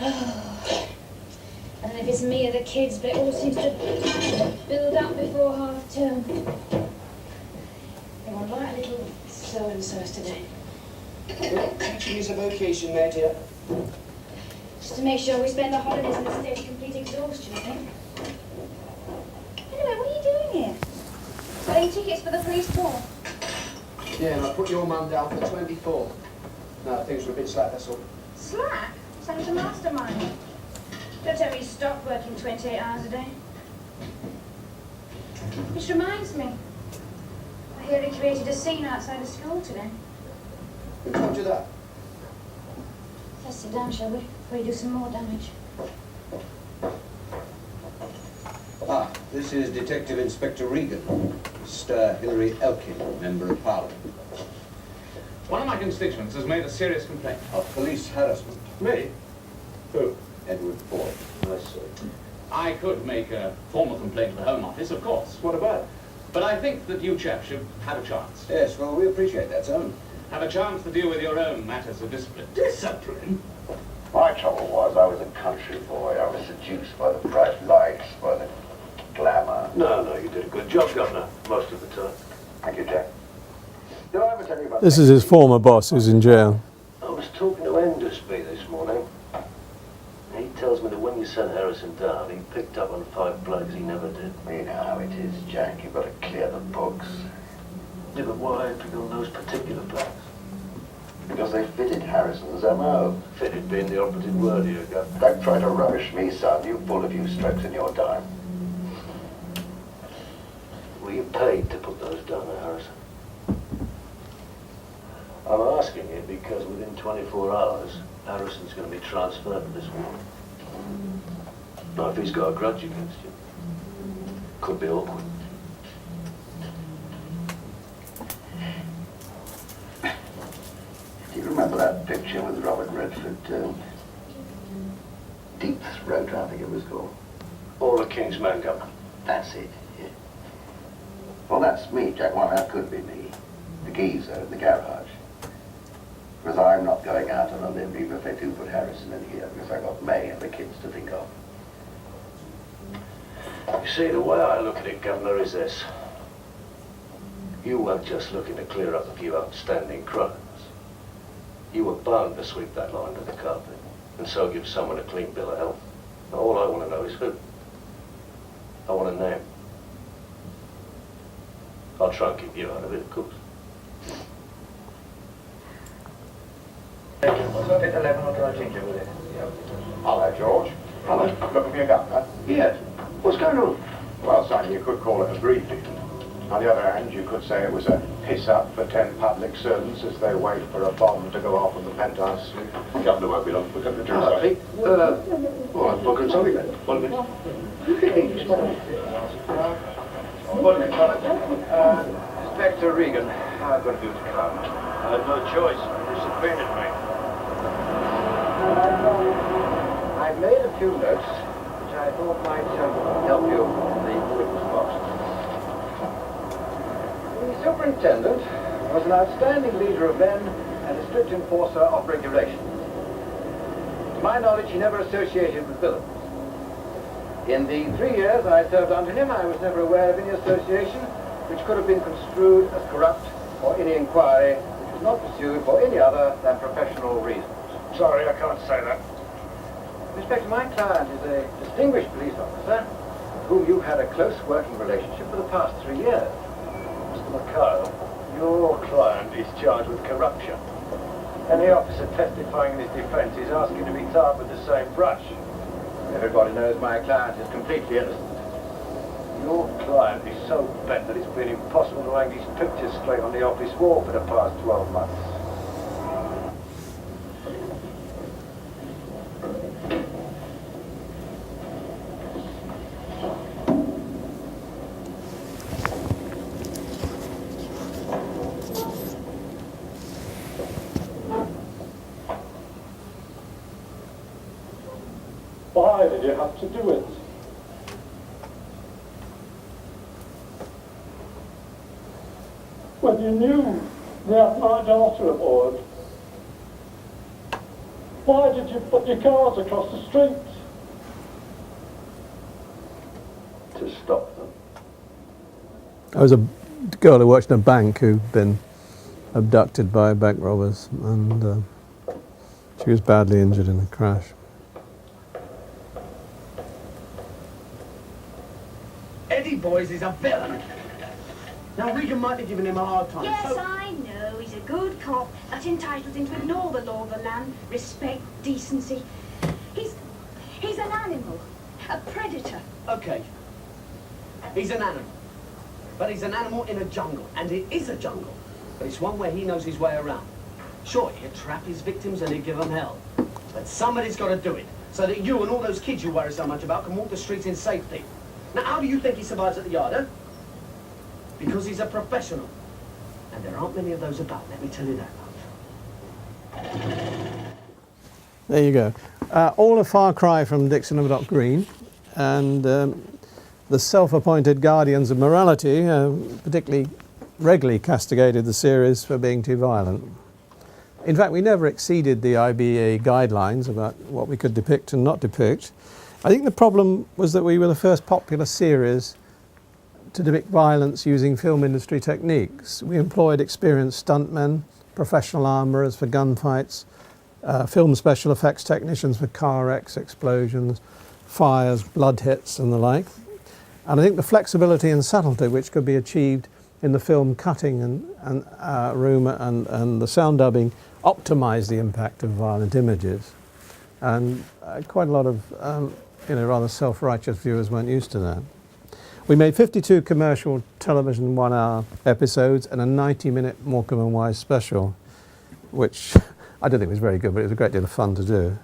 I don't know if it's me or the kids, but it all seems to build up before half term. They want like a little so-and-so's today. Well, teaching is a vocation, my dear. Just to make sure we spend the holidays in a state of complete exhaustion, I think. Anyway, what are you doing here? Buying tickets for the police ball? Yeah, and I put your mum down for 24. No, things were a bit slack, that's all. Slack? Sounds a mastermind. Don't tell me you stopped working 28 hours a day. Which reminds me, I hear he created a scene outside of school today. Who told you that? Let's sit down, shall we? Before you do some more damage. Ah, this is Detective Inspector Regan, Mr. Hilary Elkin, Member of Parliament. One of my constituents has made a serious complaint. Of police harassment. Me? Who? Edward Ford. I see. I could make a formal complaint to the Home Office, of course. What about it? But I think that you chaps should have a chance. Yes, well, we appreciate that, sir. Have a chance to deal with your own matters of discipline. Discipline? My trouble was I was a country boy. I was seduced by the bright lights, by the glamour. No, you did a good job, Governor, most of the time. Thank you, Jack. Did I ever tell you about This is his former boss who's in jail. I was talking to Endersby this morning. He tells me that when you sent Harrison down, he picked up on 5 plugs he never did. You know how it is, Jack. You've got to clear the books. Yeah, but why pick on those particular plugs? Because they fitted Harrison's M.O. Fitted being the operative word here, Governor. Don't try to rubbish me, son. You pulled a few strokes in your time. Were you paid to put those down there, Harrison? I'm asking you because within 24 hours, Harrison's going to be transferred to this ward. Now, if he's got a grudge against you, could be awkward. Do you remember that picture with Robert Redford, Deep Throat, I think it was called? All the King's Men, Governor. That's it, yeah. Well, that's me, Jack. Well, that could be me. The geezer in the garage. Because I'm not going out on a limb, even if they do put Harrison in here, because I got May and the kids to think of. You see, the way I look at it, Governor, is this. You weren't just looking to clear up a few outstanding crimes. You were bound to sweep that line to the carpet, and so give someone a clean bill of health. Now, all I want to know is who. I want a name. I'll try and keep you out of it, of course. What's up at 11 or do I change it with it? Hello, George. Hello. Looking for your governor? Yes. What's going on? Well, son, you could call it a briefing. On the other hand, you could say it was a piss-up for 10 public servants as they wait for a bomb to go off on the penthouse. Governor won't be long. We're going to do something. Well, I'm booking something then. 1 minute. Inspector Regan, how good of you to come. I had no choice. You subpoenaed me. I made a few notes, which I thought might help you in the witness box. The superintendent was an outstanding leader of men and a strict enforcer of regulations. To my knowledge, he never associated with villains. In the 3 years I served under him, I was never aware of any association which could have been construed as corrupt or any inquiry which was not pursued for any other than professional reasons. Sorry, I can't say that. Inspector, my client is a distinguished police officer with whom you've had a close working relationship for the past 3 years. Mr. McKyle, your client is charged with corruption. Any officer testifying in his defence is asking to be tarred with the same brush. Everybody knows my client is completely innocent. Your client is so bent that it's been impossible to hang his pictures straight on the office wall for the past 12 months. Why did you have to do it? When you knew they had my daughter aboard, Why did you put your cars across the street? To stop them. I was a girl who worked in a bank who'd been abducted by bank robbers, and she was badly injured in a crash. Eddie Boys is a villain. Now, Regan might be giving him a hard time. Yes, so- I know. He's a good cop. That entitles him to ignore the law of the land, respect, decency. He's an animal, a predator. Okay. He's an animal. But he's an animal in a jungle, and it is a jungle. But it's one where he knows his way around. Sure, he'd trap his victims and he'd give them hell. But somebody's got to do it, so that you and all those kids you worry so much about can walk the streets in safety. Now, how do you think he survives at the yard, huh? Because he's a professional. And there aren't many of those about, let me tell you that much. There you go. All a far cry from Dixon of Dock Green, and the self-appointed guardians of morality particularly regularly castigated the series for being too violent. In fact, we never exceeded the IBA guidelines about what we could depict and not depict. I think the problem was that we were the first popular series to depict violence using film industry techniques. We employed experienced stuntmen, professional armourers for gunfights, film special effects technicians for car wrecks, explosions, fires, blood hits and the like. And I think the flexibility and subtlety which could be achieved in the film cutting and room and the sound dubbing optimised the impact of violent images. And quite a lot of rather self-righteous viewers weren't used to that. We made 52 commercial television 1-hour episodes and a 90-minute Morecambe and Wise special, which I don't think was very good, but it was a great deal of fun to do.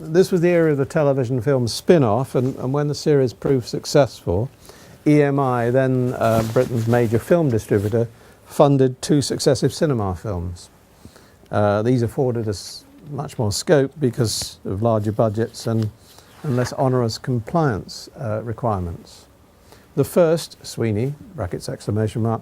This was the era of the television film spin-off, and when the series proved successful, EMI, then Britain's major film distributor, funded 2 successive cinema films. These afforded us much more scope because of larger budgets and less onerous compliance requirements. The first, Sweeney, brackets exclamation mark,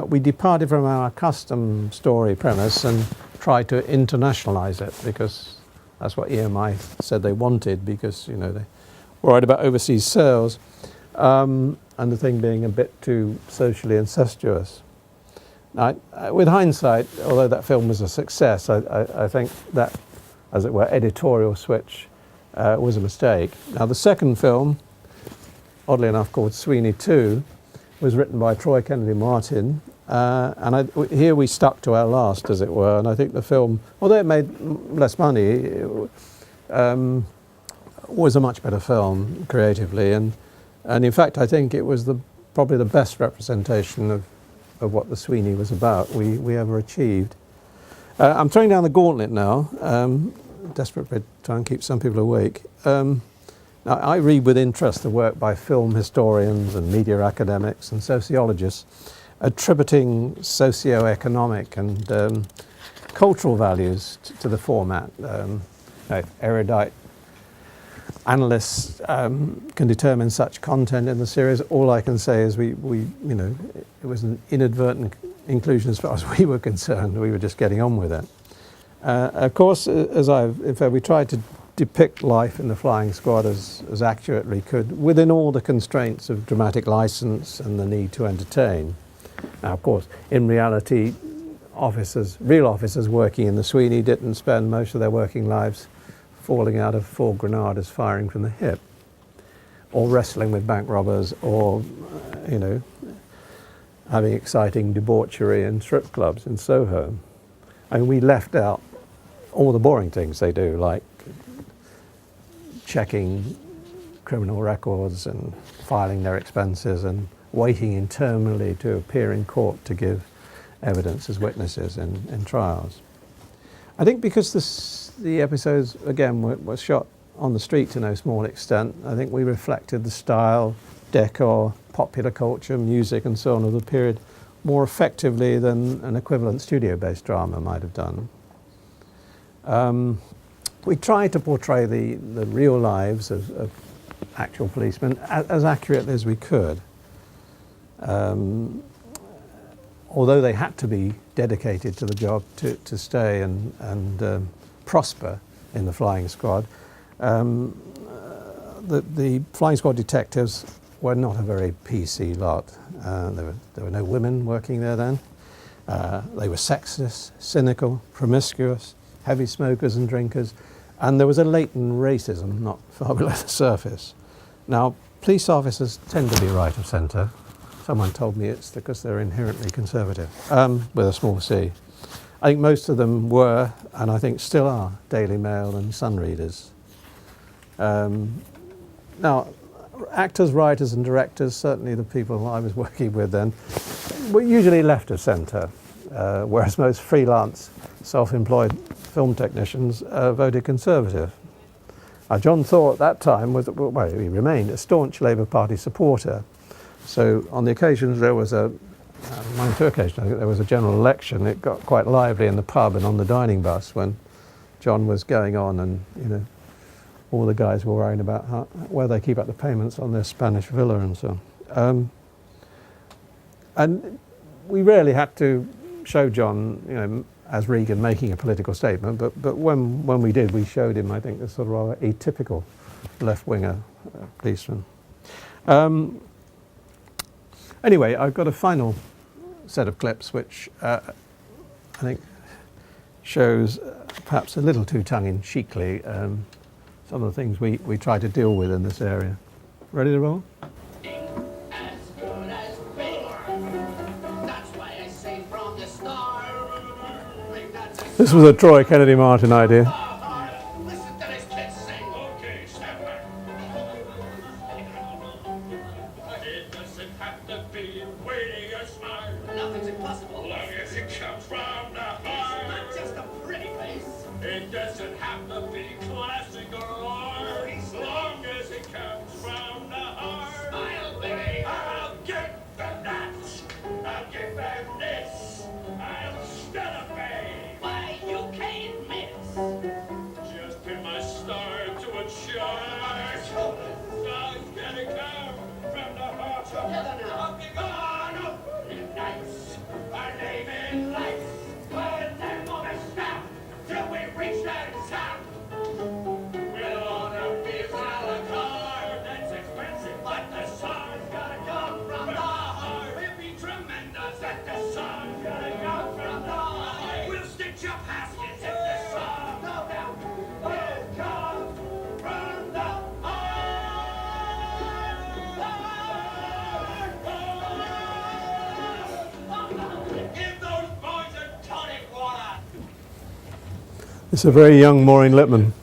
we departed from our custom story premise and tried to internationalise it because that's what EMI said they wanted, because they were worried about overseas sales, and the thing being a bit too socially incestuous. Now, with hindsight, although that film was a success, I think that, as it were, editorial switch was a mistake. Now, the second film, oddly enough called Sweeney 2, was written by Troy Kennedy Martin, and here we stuck to our last, as it were, and I think the film, although it made less money, was a much better film creatively, and in fact I think it was probably the best representation of what the Sweeney was about we ever achieved. I'm throwing down the gauntlet now, desperate to try and keep some people awake. Now, I read with interest the work by film historians and media academics and sociologists attributing socio-economic and cultural values to the format. Erudite analysts can determine such content in the series. All I can say is it was an inadvertent inclusion as far as we were concerned. We were just getting on with it. Of course, we tried to depict life in the flying squad as accurately we could, within all the constraints of dramatic license and the need to entertain. Now, of course, in reality, real officers working in the Sweeney didn't spend most of their working lives falling out of 4 Grenadiers firing from the hip, or wrestling with bank robbers, or, having exciting debauchery in strip clubs in Soho. And we left out all the boring things they do, like checking criminal records and filing their expenses and waiting interminably to appear in court to give evidence as witnesses in trials. I think because the episodes, again, were shot on the street to no small extent, I think we reflected the style, decor, popular culture, music and so on of the period more effectively than an equivalent studio-based drama might have done. We tried to portray the real lives of actual policemen as accurately as we could. Although they had to be dedicated to the job to stay and prosper in the flying squad. The flying squad detectives were not a very PC lot. There were no women working there then. They were sexist, cynical, promiscuous, heavy smokers and drinkers, and there was a latent racism not far below the surface. Now, police officers tend to be right of centre. Someone told me it's because they're inherently conservative, with a small c. I think most of them were, and I think still are, Daily Mail and Sun readers. Now, actors, writers and directors, certainly the people I was working with then, were usually left of centre, whereas most freelance, self-employed film technicians voted Conservative. John Thaw at that time was, well, he remained a staunch Labour Party supporter. So on the occasions there was among two occasions, I think there was a general election. It got quite lively in the pub and on the dining bus when John was going on, and all the guys were worrying about where they keep up the payments on their Spanish villa and so on. And we rarely had to show John, as Regan making a political statement, but when we did, we showed him, I think, this sort of rather atypical left-winger policeman. Anyway, I've got a final set of clips which I think shows perhaps a little too tongue-in-cheekly some of the things we try to deal with in this area. Ready to roll? This was a Troy Kennedy Martin idea. Listen to this kid sing. Okay, stand back. It doesn't have to be waiting a smile. Nothing's impossible. Long as it comes from the heart. It's not just a pretty face. It doesn't have to be classic or art. As long as it comes from the heart. Smile, baby. I'll get them that. I'll give them this. I'll celebrate. Why, you can't miss. Just pin my star to a chart. Song's gonna come from the heart. Together now. On opening nights, our name in lights. We're never gonna stop till we reach that top. We'll order beers a la carte. That's expensive, but the song's gotta come from the heart. We'll be tremendous at the song's gotta come from the heart. We'll stitch up baskets if the song no doubt will come from the heart. Give those boys a tonic water. It's a very young Maureen Lipman.